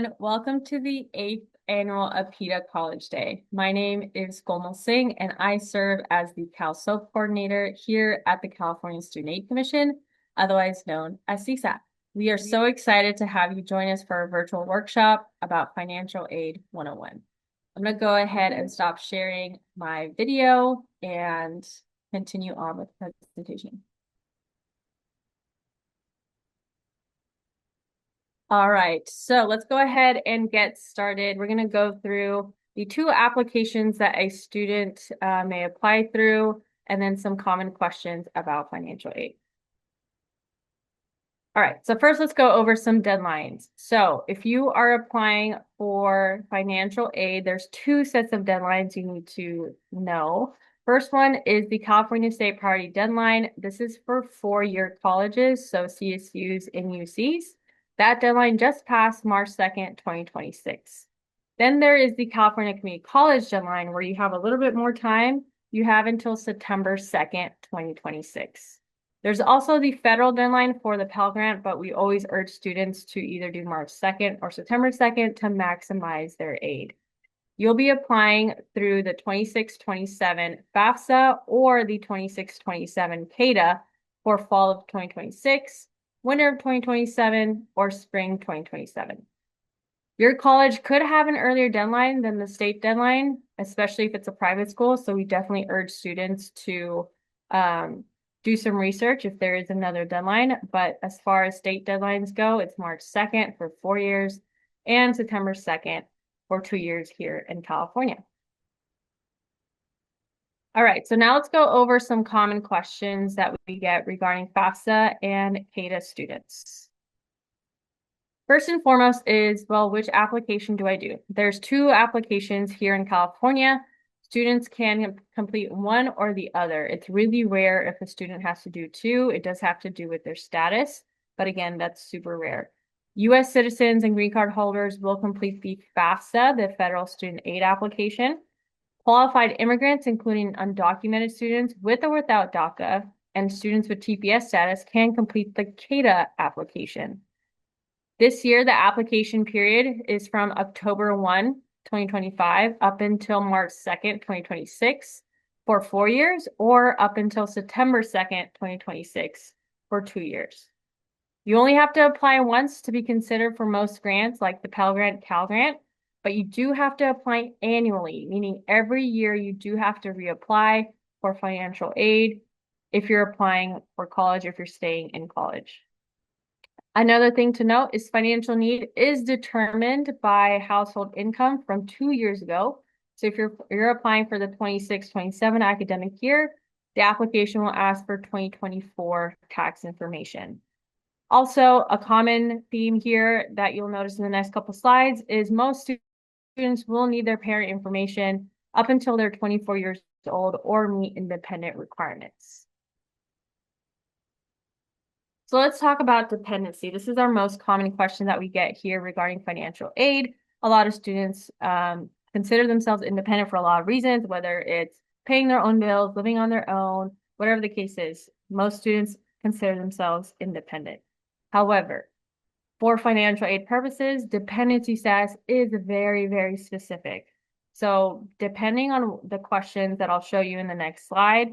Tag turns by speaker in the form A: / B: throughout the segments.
A: everyone. Welcome to the 8th annual APITA College Day. My name is Golmal Singh, and I serve as the Cal SOAP coordinator here at the California Student Aid Commission, otherwise known as CSAC. We are so excited to have you join us for our virtual workshop about Financial Aid 101. I'm going to go ahead and stop sharing my video and continue on with the presentation. All right, so let's go ahead and get started. We're going to go through the two applications that a student may apply through, and then some common questions about financial aid. All right, so first let's go over some deadlines. So if you are applying for financial aid, there's two sets of deadlines you need to know. First one is the California State Priority Deadline. This is for four-year colleges, so CSUs and UCs. That deadline just passed March 2nd, 2026. Then there is the California Community College deadline, where you have a little bit more time. You have until September 2nd, 2026. There's also the federal deadline for the Pell Grant, but we always urge students to either do March 2nd or September 2nd to maximize their aid. You'll be applying through the 26-27 FAFSA or the 26-27 CADA for fall of 2026, winter of 2027, or spring 2027. Your college could have an earlier deadline than the state deadline, especially if it's a private school. So we definitely urge students to do some research if there is another deadline. But as far as state deadlines go, it's March 2nd for 4 years and September 2nd for 2 years here in California. All right, so now let's go over some common questions that we get regarding FAFSA and CADA students. First and foremost is, well, which application do I do? There's two applications here in California. Students can complete one or the other. It's really rare if a student has to do two. It does have to do with their status, but again, that's super rare. U.S. citizens and green card holders will complete the FAFSA, the Federal Student Aid application. Qualified immigrants, including undocumented students with or without DACA, and students with TPS status can complete the CADA application. This year, the application period is from October 1, 2025 up until March 2nd, 2026 for 4 years, or up until September 2nd, 2026 for 2 years. You only have to apply once to be considered for most grants like the Pell Grant, Cal Grant, but you do have to apply annually, meaning every year you do have to reapply for financial aid if you're applying for college, if you're staying in college. Another thing to note is financial need is determined by household income from 2 years ago. So if you're applying for the 26-27 academic year, the application will ask for 2024 tax information. Also, a common theme here that you'll notice in the next couple slides is most students will need their parent information up until they're 24 years old or meet independent requirements. So let's talk about dependency. This is our most common question that we get here regarding financial aid. A lot of students consider themselves independent for a lot of reasons, whether it's paying their own bills, living on their own, whatever the case is. Most students consider themselves independent. However, for financial aid purposes, dependency status is very, very specific. So depending on the questions that I'll show you in the next slide,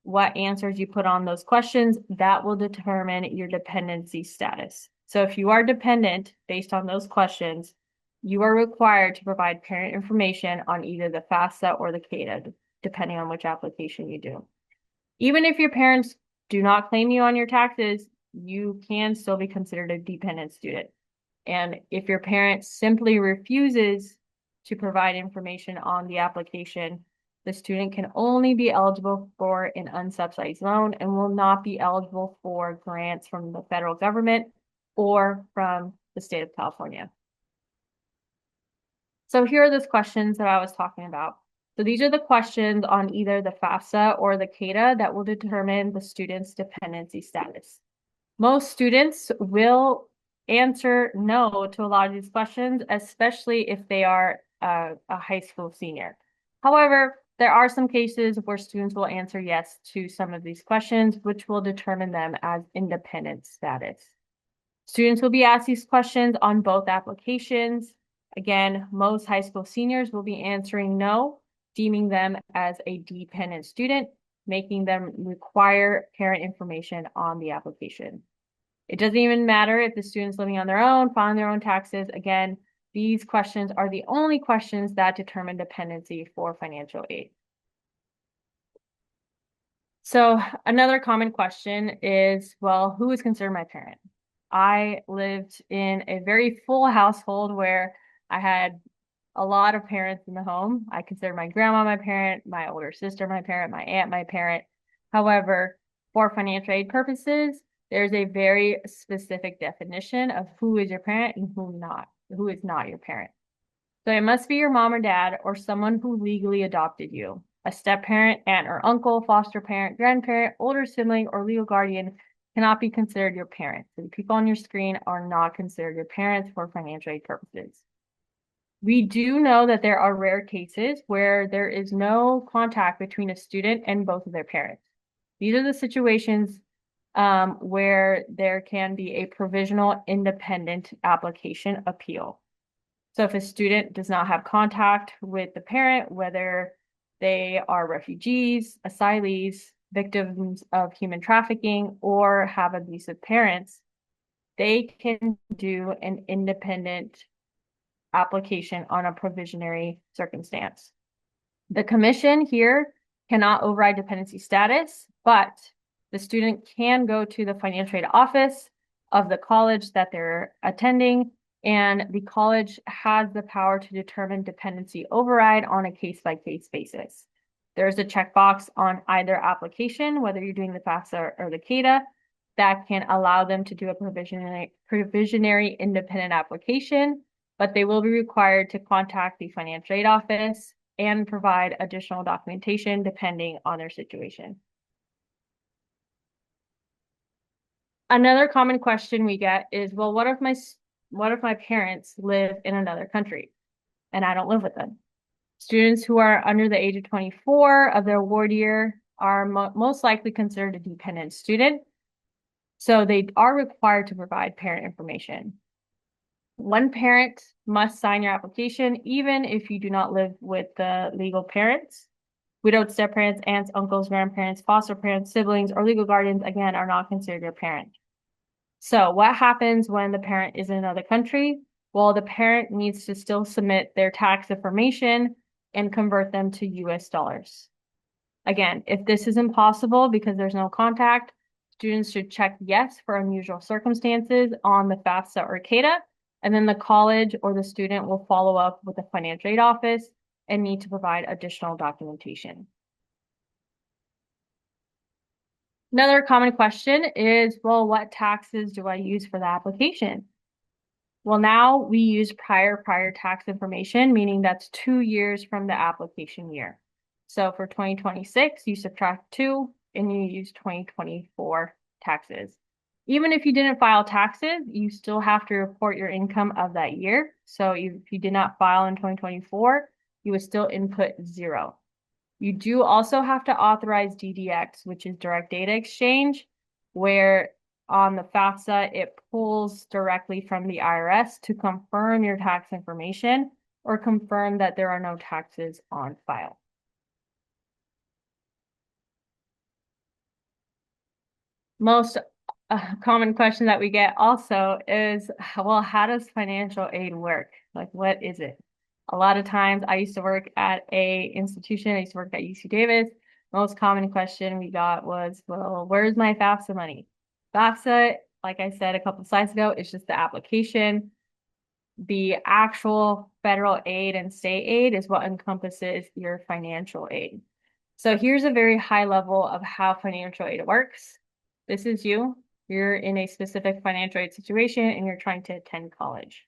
A: what answers you put on those questions, that will determine your dependency status. So if you are dependent based on those questions, you are required to provide parent information on either the FAFSA or the CADA, depending on which application you do. Even if your parents do not claim you on your taxes, you can still be considered a dependent student. And if your parent simply refuses to provide information on the application, the student can only be eligible for an unsubsidized loan and will not be eligible for grants from the federal government or from the state of California. So here are those questions that I was talking about. So these are the questions on either the FAFSA or the CADA that will determine the student's dependency status. Most students will answer no to a lot of these questions, especially if they are a high school senior. However, there are some cases where students will answer yes to some of these questions, which will determine them as independent status. Students will be asked these questions on both applications. Again, most high school seniors will be answering no, deeming them as a dependent student, making them require parent information on the application. It doesn't even matter if the student's living on their own, filing their own taxes. Again, these questions are the only questions that determine dependency for financial aid. So another common question is, well, who is considered my parent? I lived in a very full household where I had a lot of parents in the home. I consider my grandma my parent, my older sister my parent, my aunt my parent. However, for financial aid purposes, there's a very specific definition of who is your parent and who is not your parent. So it must be your mom or dad or someone who legally adopted you. A step-parent, aunt or uncle, foster parent, grandparent, older sibling, or legal guardian cannot be considered your parent. So the people on your screen are not considered your parents for financial aid purposes. We do know that there are rare cases where there is no contact between a student and both of their parents. These are the situations where there can be a provisional independent application appeal. So if a student does not have contact with the parent, whether they are refugees, asylees, victims of human trafficking, or have abusive parents, they can do an independent application on a provisionary circumstance. The commission here cannot override dependency status, but the student can go to the financial aid office of the college that they're attending, and the college has the power to determine dependency override on a case-by-case basis. There's a checkbox on either application, whether you're doing the FAFSA or the CADA, that can allow them to do a provisionary independent application, but they will be required to contact the financial aid office and provide additional documentation depending on their situation. Another common question we get is, well, what if my parents live in another country and I don't live with them? Students who are under the age of 24 of their award year are most likely considered a dependent student. So they are required to provide parent information. One parent must sign your application, even if you do not live with the legal parents. Widowed step-parents, aunts, uncles, grandparents, foster parents, siblings, or legal guardians, again, are not considered your parent. So what happens when the parent is in another country? Well, the parent needs to still submit their tax information and convert them to US dollars. Again, if this is impossible because there's no contact, students should check yes for unusual circumstances on the FAFSA or CADA, and then the college or the student will follow up with the financial aid office and need to provide additional documentation. Another common question is, well, what taxes do I use for the application? Well, now we use prior tax information, meaning that's 2 years from the application year. So for 2026, you subtract 2 and you use 2024 taxes. Even if you didn't file taxes, you still have to report your income of that year. So if you did not file in 2024, you would still input 0. You do also have to authorize DDX, which is direct data exchange, where on the FAFSA, it pulls directly from the IRS to confirm your tax information or confirm that there are no taxes on file. Most common question that we get also is, well, how does financial aid work? Like, what is it? A lot of times I used to work at a institution. I used to work at UC Davis. Most common question we got was, well, where's my FAFSA money? FAFSA, like I said a couple of slides ago, is just the application. The actual federal aid and state aid is what encompasses your financial aid. So here's a very high level of how financial aid works. This is you. You're in a specific financial aid situation and you're trying to attend college.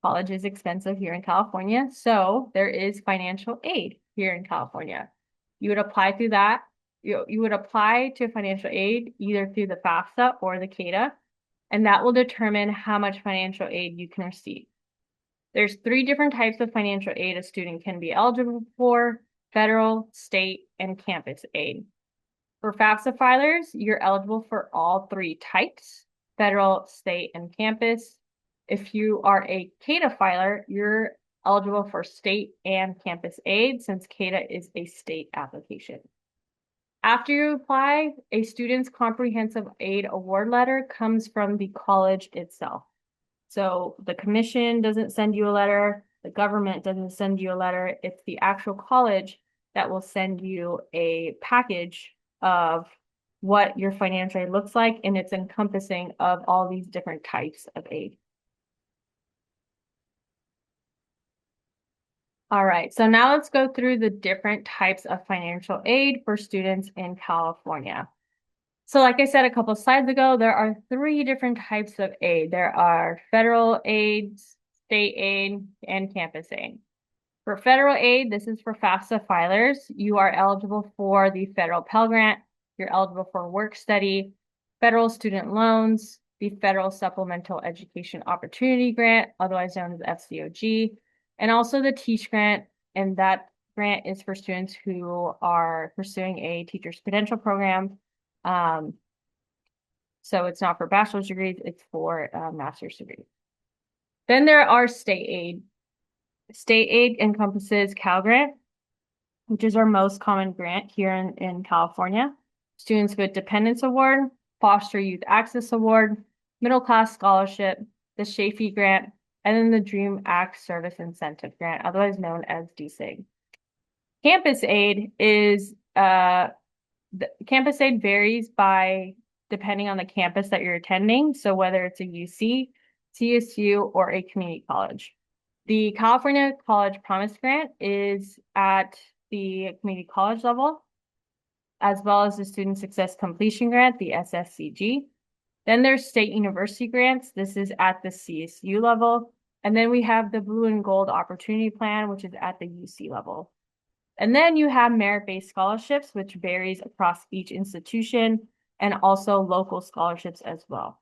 A: College is expensive here in California, so there is financial aid here in California. You would apply through that. You would apply to financial aid either through the FAFSA or the CADA, and that will determine how much financial aid you can receive. There's 3 different types of financial aid a student can be eligible for: federal, state, and campus aid. For FAFSA filers, you're eligible for all 3 types. federal, state, and campus. If you are a CADA filer, you're eligible for state and campus aid since CADA is a state application. After you apply, a student's comprehensive aid award letter comes from the college itself. So the commission doesn't send you a letter, the government doesn't send you a letter, it's the actual college that will send you a package of what your financial aid looks like, and it's encompassing of all these different types of aid. All right, so now let's go through the different types of financial aid for students in California. So like I said a couple slides ago, there are 3 different types of aid. There are federal aid, state aid, and campus aid. For federal aid, this is for FAFSA filers. You are eligible for the federal Pell Grant. You're eligible for work study, federal student loans, the Federal Supplemental Education Opportunity Grant, otherwise known as FCOG, and also the TEACH grant. And that grant is for students who are pursuing a teacher's credential program. So it's not for bachelor's degrees, it's for master's degrees. Then there are state aid. State aid encompasses Cal Grant, which is our most common grant here in California. Students with Dependence Award, Foster Youth Access Award, Middle Class Scholarship, the Chafee Grant, and then the Dream Act Service Incentive Grant, otherwise known as DSIG. Campus aid is the campus aid varies by depending on the campus that you're attending. So whether it's a UC, CSU, or a community college. The California College Promise Grant is at the community college level, as well as the Student Success Completion Grant, the SSCG. Then there's state university grants. This is at the CSU level. And then we have the Blue and Gold Opportunity Plan, which is at the UC level. And then you have merit-based scholarships, which varies across each institution, and also local scholarships as well.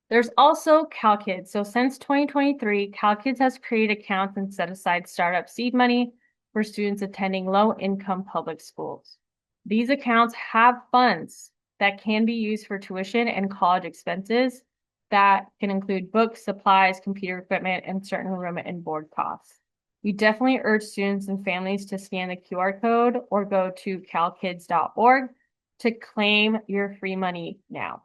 A: There's also CalKids. So since 2023, CalKids has created accounts and set aside startup seed money for students attending low-income public schools. These accounts have funds that can be used for tuition and college expenses that can include books, supplies, computer equipment, and certain room and board costs. We definitely urge students and families to scan the QR code or go to calkids.org to claim your free money now.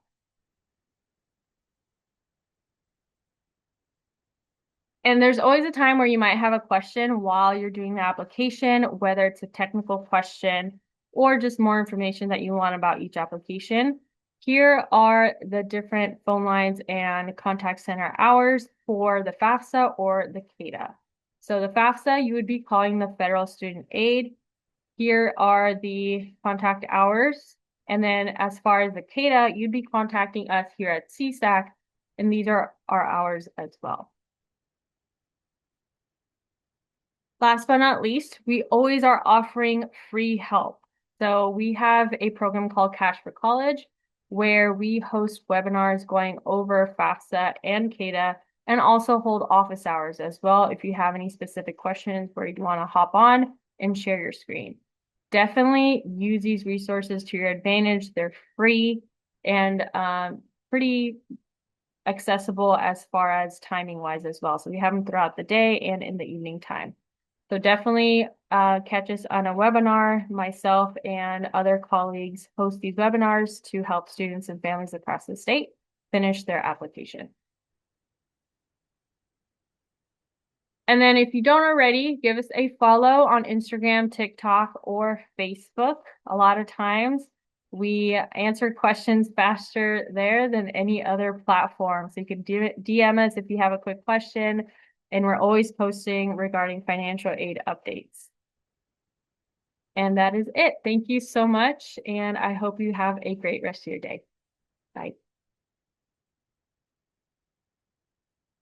A: And there's always a time where you might have a question while you're doing the application, whether it's a technical question or just more information that you want about each application. Here are the different phone lines and contact center hours for the FAFSA or the CADA. So the FAFSA, you would be calling the Federal Student Aid. Here are the contact hours. And then as far as the CADA, you'd be contacting us here at CSAC, and these are our hours as well. Last but not least, we always are offering free help. So we have a program called Cash for College, where we host webinars going over FAFSA and CADA, and also hold office hours as well if you have any specific questions where you want to hop on and share your screen. Definitely use these resources to your advantage. They're free and pretty accessible as far as timing wise as well. So we have them throughout the day and in the evening time. So definitely catch us on a webinar. Myself and other colleagues host these webinars to help students and families across the state finish their application. And then if you don't already, give us a follow on Instagram, TikTok, or Facebook. A lot of times we answer questions faster there than any other platform. So you can DM us if you have a quick question, and we're always posting regarding financial aid updates. And that is it. Thank you so much, and I hope you have a great rest of your day. Bye.